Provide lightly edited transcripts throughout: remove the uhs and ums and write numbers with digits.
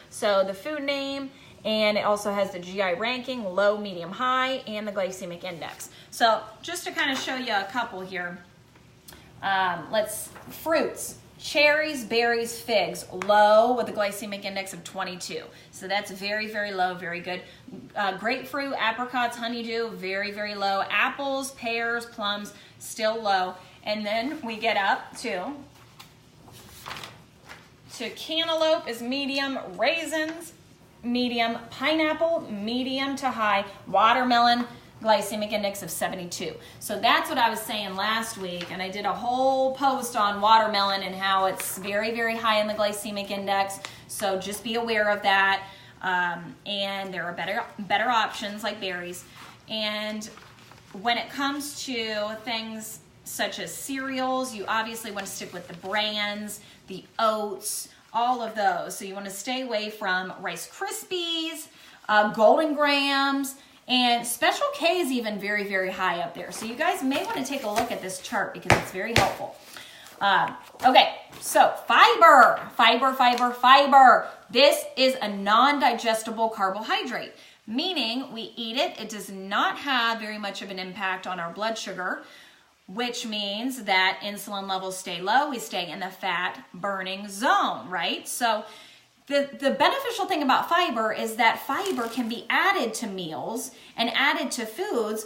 So the food name, and it also has the GI ranking, low, medium, high, and the glycemic index. So just to kind of show you a couple here, fruits, cherries, berries, figs, low with a glycemic index of 22. So that's very, very low, very good. Grapefruit, apricots, honeydew, very, very low. Apples, pears, plums, still low. And then we get up to cantaloupe is medium, raisins, medium, pineapple, medium to high, watermelon, glycemic index of 72. So that's what I was saying last week, and I did a whole post on watermelon and how it's very, very high in the glycemic index. So just be aware of that. And there are better options like berries. And when it comes to things such as cereals, you obviously want to stick with the brands, the oats, all of those. So you want to stay away from Rice Krispies, Golden Grams, and Special K is even very, very high up there. So you guys may want to take a look at this chart because it's very helpful. Okay, so fiber. This is a non-digestible carbohydrate, meaning we eat it. It does not have very much of an impact on our blood sugar, which means that insulin levels stay low. We stay in the fat burning zone, right? So the beneficial thing about fiber is that fiber can be added to meals and added to foods,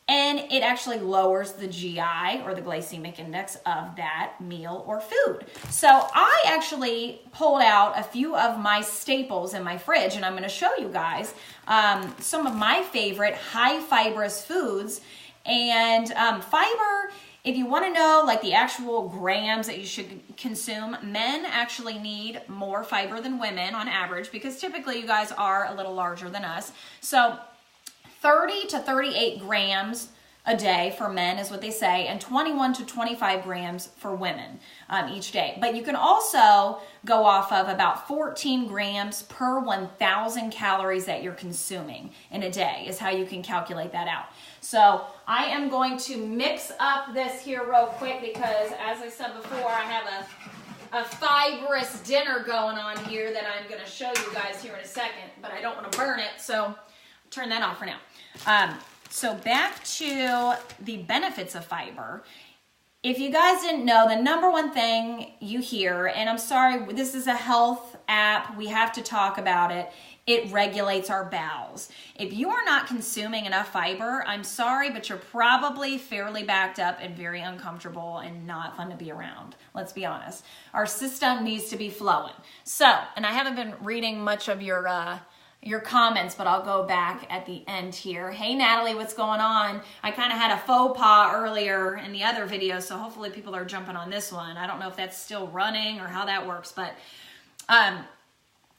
and it actually lowers the GI or the glycemic index of that meal or food. So I actually pulled out a few of my staples in my fridge, and I'm going to show you guys some of my favorite high fibrous foods. And fiber, if you want to know like the actual grams that you should consume, men actually need more fiber than women on average because typically you guys are a little larger than us. So 30 to 38 grams a day for men is what they say, and 21 to 25 grams for women each day. But you can also go off of about 14 grams per 1,000 calories that you're consuming in a day is how you can calculate that out. So I am going to mix up this here real quick because, as I said before, I have a fibrous dinner going on here that I'm going to show you guys here in a second, but I don't want to burn it, so turn that off for now. So back to the benefits of fiber. If you guys didn't know, the number one thing you hear, and I'm sorry, this is a health app, we have to talk about it, it regulates our bowels. If you are not consuming enough fiber, I'm sorry, but you're probably fairly backed up and very uncomfortable and not fun to be around. Let's be honest. Our system needs to be flowing. So, and I haven't been reading much of your comments, but I'll go back at the end here. Hey, Natalie, what's going on? I kind of had a faux pas earlier in the other video, so hopefully people are jumping on this one. I don't know if that's still running or how that works, but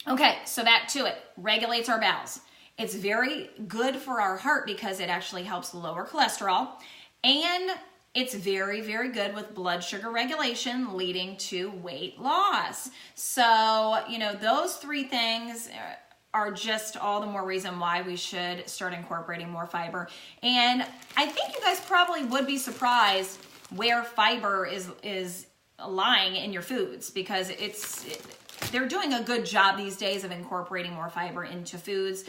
okay, so back to it. Regulates our bowels. It's very good for our heart because it actually helps lower cholesterol, and it's very, very good with blood sugar regulation, leading to weight loss. So, you know, those three things are just all the more reason why we should start incorporating more fiber. And I think you guys probably would be surprised where fiber is lying in your foods because they're doing a good job these days of incorporating more fiber into foods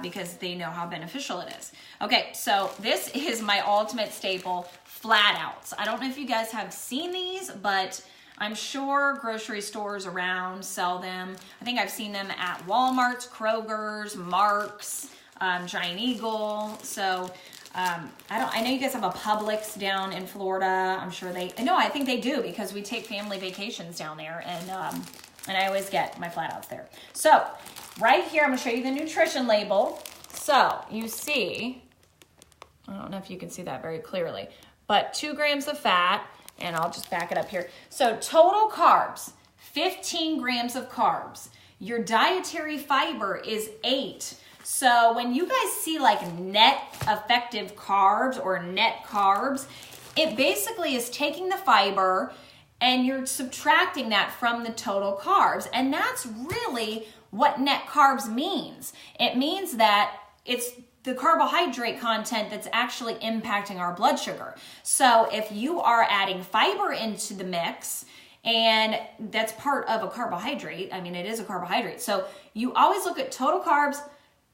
because they know how beneficial it is. Okay, so this is my ultimate staple, flat outs. I don't know if you guys have seen these, but I'm sure grocery stores around sell them. I think I've seen them at Walmart's, Kroger's, Mark's, Giant Eagle. So I know you guys have a Publix down in Florida. I'm sure I think they do because we take family vacations down there, and I always get my flat outs there. So right here, I'm gonna show you the nutrition label. So you see, I don't know if you can see that very clearly, but 2 grams of fat. And I'll just back it up here. So total carbs, 15 grams of carbs. Your dietary fiber is 8. So when you guys see like net effective carbs or net carbs, it basically is taking the fiber and you're subtracting that from the total carbs. And that's really what net carbs means. It means that it's the carbohydrate content that's actually impacting our blood sugar. So if you are adding fiber into the mix, And that's part of a carbohydrate. I mean, it is a carbohydrate. So you always look at total carbs,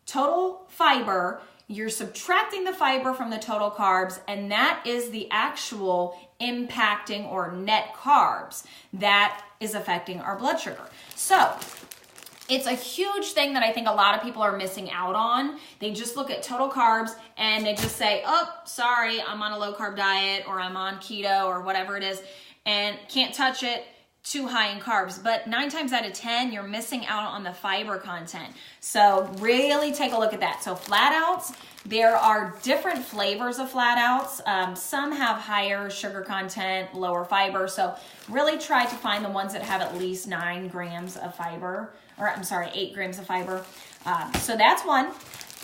total fiber. You're subtracting the fiber from the total carbs, and that is the actual impacting or net carbs that is affecting our blood sugar. So it's a huge thing that I think a lot of people are missing out on. They just look at total carbs and they just say, oh, sorry, I'm on a low carb diet, or I'm on keto, or whatever it is, and can't touch it, too high in carbs. But 9 times out of 10, you're missing out on the fiber content. So really take a look at that. So flat outs, there are different flavors of flat outs. Some have higher sugar content, lower fiber. So really try to find the ones that have at least 9 grams of fiber, or I'm sorry, 8 grams of fiber. So that's one.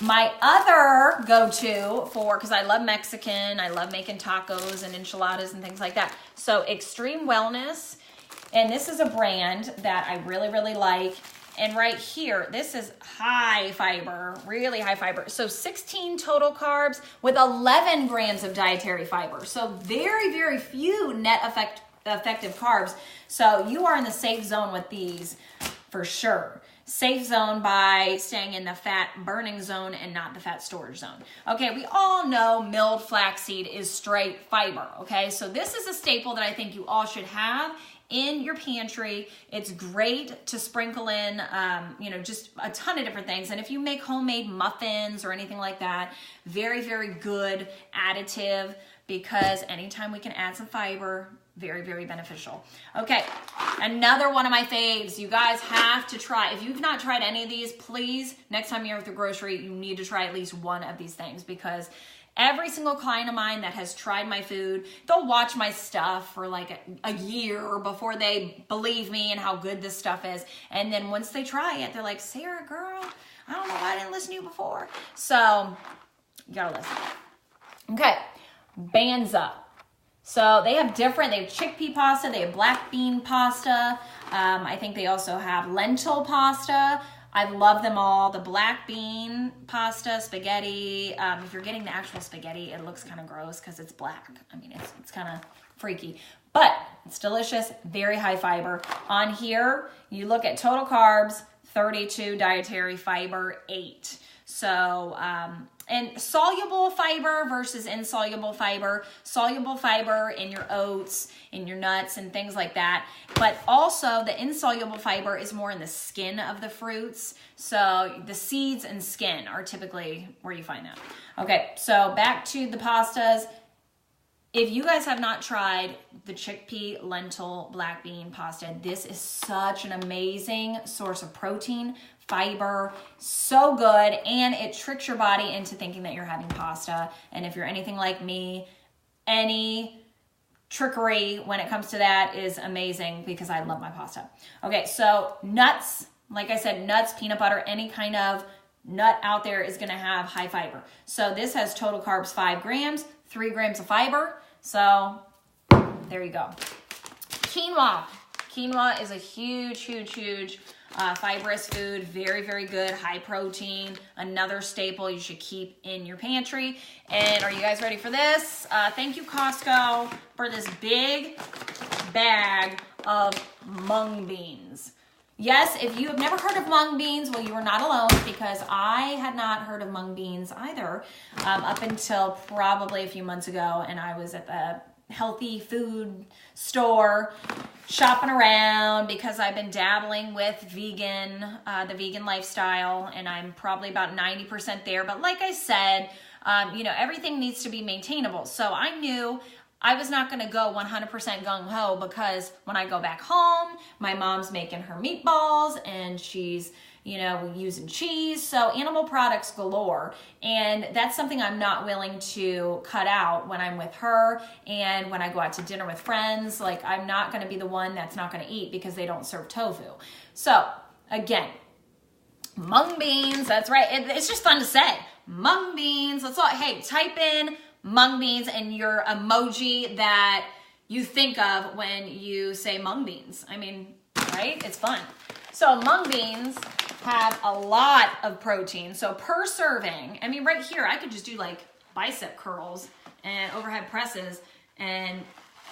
My other go-to because I love Mexican, I love making tacos and enchiladas and things like that. So Extreme Wellness, and this is a brand that I really, really like. And right here, this is high fiber, really high fiber. So 16 total carbs with 11 grams of dietary fiber. So very, very few net effective carbs. So you are in the safe zone with these for sure. Safe zone by staying in the fat burning zone and not the fat storage zone. Okay, we all know milled flaxseed is straight fiber, okay? So this is a staple that I think you all should have in your pantry. It's great to sprinkle in, just a ton of different things. And if you make homemade muffins or anything like that, very, very good additive, because anytime we can add some fiber, very, very beneficial. Okay, another one of my faves. You guys have to try. If you've not tried any of these, please, next time you're at the grocery, you need to try at least one of these things, because every single client of mine that has tried my food, they'll watch my stuff for like a year before they believe me and how good this stuff is. And then once they try it, they're like, Sarah, girl, I don't know why I didn't listen to you before. So you gotta listen. Okay, Banza. So they have chickpea pasta, they have black bean pasta. I think they also have lentil pasta. I love them all. The black bean pasta, spaghetti. If you're getting the actual spaghetti, it looks kind of gross because it's black. I mean, it's kind of freaky, but it's delicious, very high fiber. On here, you look at total carbs, 32, dietary fiber, 8. So, and soluble fiber versus insoluble fiber. Soluble fiber in your oats, in your nuts, and things like that. But also the insoluble fiber is more in the skin of the fruits. So the seeds and skin are typically where you find that. Okay, so back to the pastas. If you guys have not tried the chickpea, lentil, black bean pasta, this is such an amazing source of protein, fiber, so good, and it tricks your body into thinking that you're having pasta. And if you're anything like me, any trickery when it comes to that is amazing, because I love my pasta. Okay, so nuts, like I said, nuts, peanut butter, any kind of nut out there is gonna have high fiber. So this has total carbs 5 grams, 3 grams of fiber. So there you go. Quinoa. Quinoa is a huge, huge, huge fibrous food. Very, very good. High protein. Another staple you should keep in your pantry. And are you guys ready for this? Thank you, Costco, for this big bag of mung beans. Yes, if you have never heard of mung beans, well, you are not alone, because I had not heard of mung beans either up until probably a few months ago, and I was at the healthy food store shopping around because I've been dabbling with vegan, the vegan lifestyle, and I'm probably about 90% there. But like I said, everything needs to be maintainable. So I knew I was not going to go 100% gung-ho, because when I go back home, my mom's making her meatballs and she's, using cheese. So animal products galore. And that's something I'm not willing to cut out when I'm with her and when I go out to dinner with friends. Like, I'm not going to be the one that's not going to eat because they don't serve tofu. So again, mung beans, that's right. It's just fun to say. Mung beans. Hey, type in mung beans and your emoji that you think of when you say mung beans. I mean, right? It's fun. So mung beans have a lot of protein. So per serving, I mean, right here, I could just do like bicep curls and overhead presses and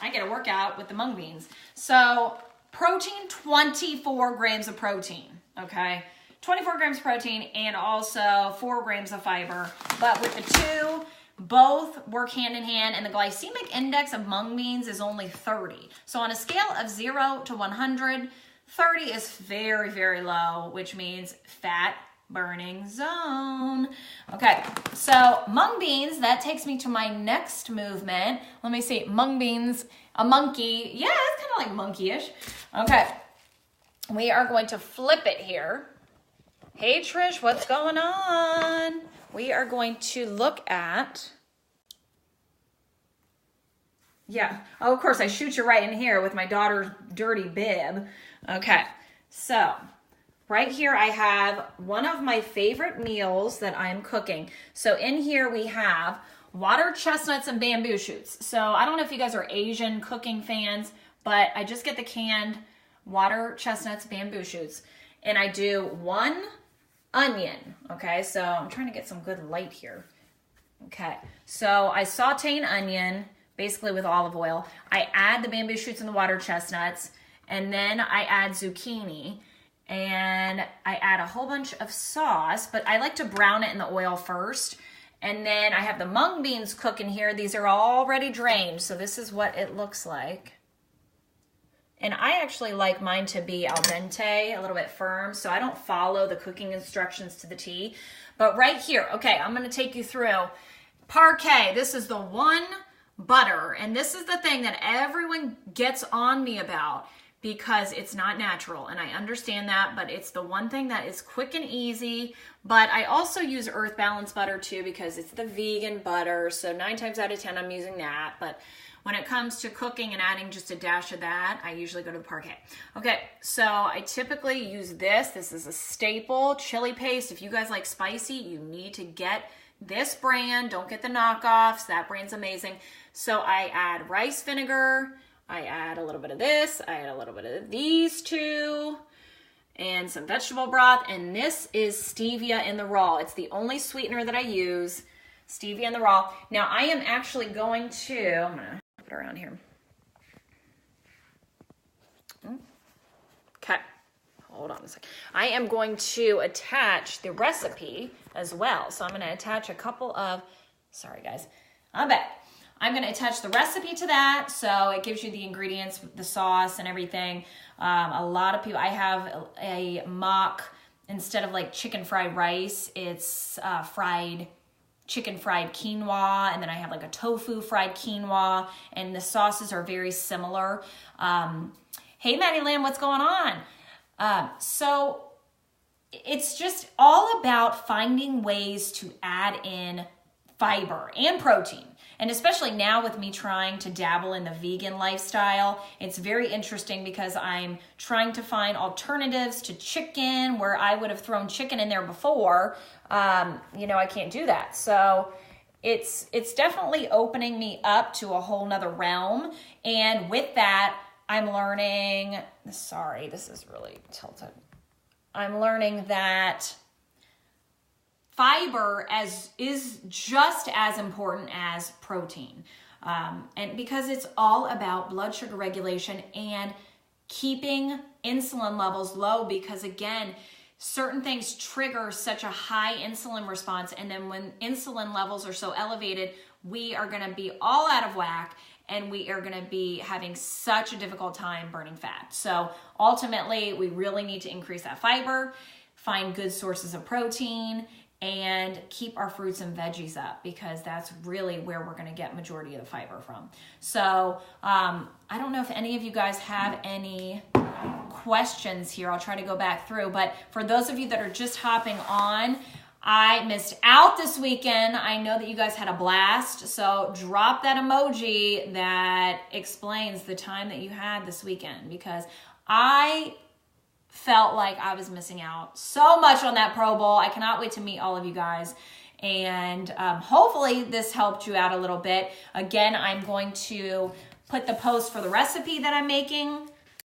I get a workout with the mung beans. So protein, 24 grams of protein, okay? 24 grams of protein and also 4 grams of fiber. But with the two, both work hand in hand, and the glycemic index of mung beans is only 30. So on a scale of 0 to 100, 30 is very, very low, which means fat burning zone. Okay, so mung beans, that takes me to my next movement. Let me see, mung beans, a monkey. Yeah, it's kind of like monkey-ish. Okay, we are going to flip it here. Hey, Trish, what's going on? We are going to look at, yeah, oh, of course, I shoot you right in here with my daughter's dirty bib. Okay, so right here I have one of my favorite meals that I'm cooking. So in here we have water chestnuts and bamboo shoots. So I don't know if you guys are Asian cooking fans, but I just get the canned water chestnuts, bamboo shoots, and I do 1 onion. Okay, so I'm trying to get some good light here. Okay, so I saute an onion basically with olive oil. I add the bamboo shoots and the water chestnuts, and then I add zucchini, and I add a whole bunch of sauce, but I like to brown it in the oil first. And then I have the mung beans cooking here. These are already drained, so this is what it looks like. And I actually like mine to be al dente, a little bit firm, so I don't follow the cooking instructions to the T. But right here, okay, I'm gonna take you through parquet. This is the one butter, and this is the thing that everyone gets on me about because it's not natural, and I understand that, but it's the one thing that is quick and easy. But I also use Earth Balance butter too because it's the vegan butter, so 9 times out of 10 I'm using that. But when it comes to cooking and adding just a dash of that, I usually go to the parquet. Okay, so I typically use this. This is a staple chili paste. If you guys like spicy, you need to get this brand. Don't get the knockoffs. That brand's amazing. So I add rice vinegar. I add a little bit of this. I add a little bit of these two. And some vegetable broth. And this is stevia in the raw. It's the only sweetener that I use. Stevia in the raw. Now I am actually going to, I'm going to put it around here. Okay. Hold on a second. I am going to attach the recipe as well. So I'm going to attach a couple of, sorry guys, I'm back. I'm going to attach the recipe to that, so it gives you the ingredients, the sauce and everything. A lot of people, I have a mock, instead of like chicken fried rice, it's chicken fried quinoa, and then I have like a tofu fried quinoa, and the sauces are very similar. Hey, Maddie Lynn, what's going on? So it's just all about finding ways to add in fiber and protein. And especially now with me trying to dabble in the vegan lifestyle, it's very interesting because I'm trying to find alternatives to chicken where I would have thrown chicken in there before. You know, I can't do that. So it's definitely opening me up to a whole nother realm. And with that, I'm learning, sorry, this is really tilted. I'm learning that fiber is just as important as protein. And because it's all about blood sugar regulation and keeping insulin levels low, because again, certain things trigger such a high insulin response. And then when insulin levels are so elevated, we are gonna be all out of whack and we are gonna be having such a difficult time burning fat. So ultimately, we really need to increase that fiber, find good sources of protein, and keep our fruits and veggies up because that's really where we're gonna get majority of the fiber from. So I don't know if any of you guys have any questions here. I'll try to go back through, but for those of you that are just hopping on, I missed out this weekend. I know that you guys had a blast, so drop that emoji that explains the time that you had this weekend because I felt like I was missing out so much on that Pro Bowl. I cannot wait to meet all of you guys. And hopefully this helped you out a little bit. Again, I'm going to put the post for the recipe that I'm making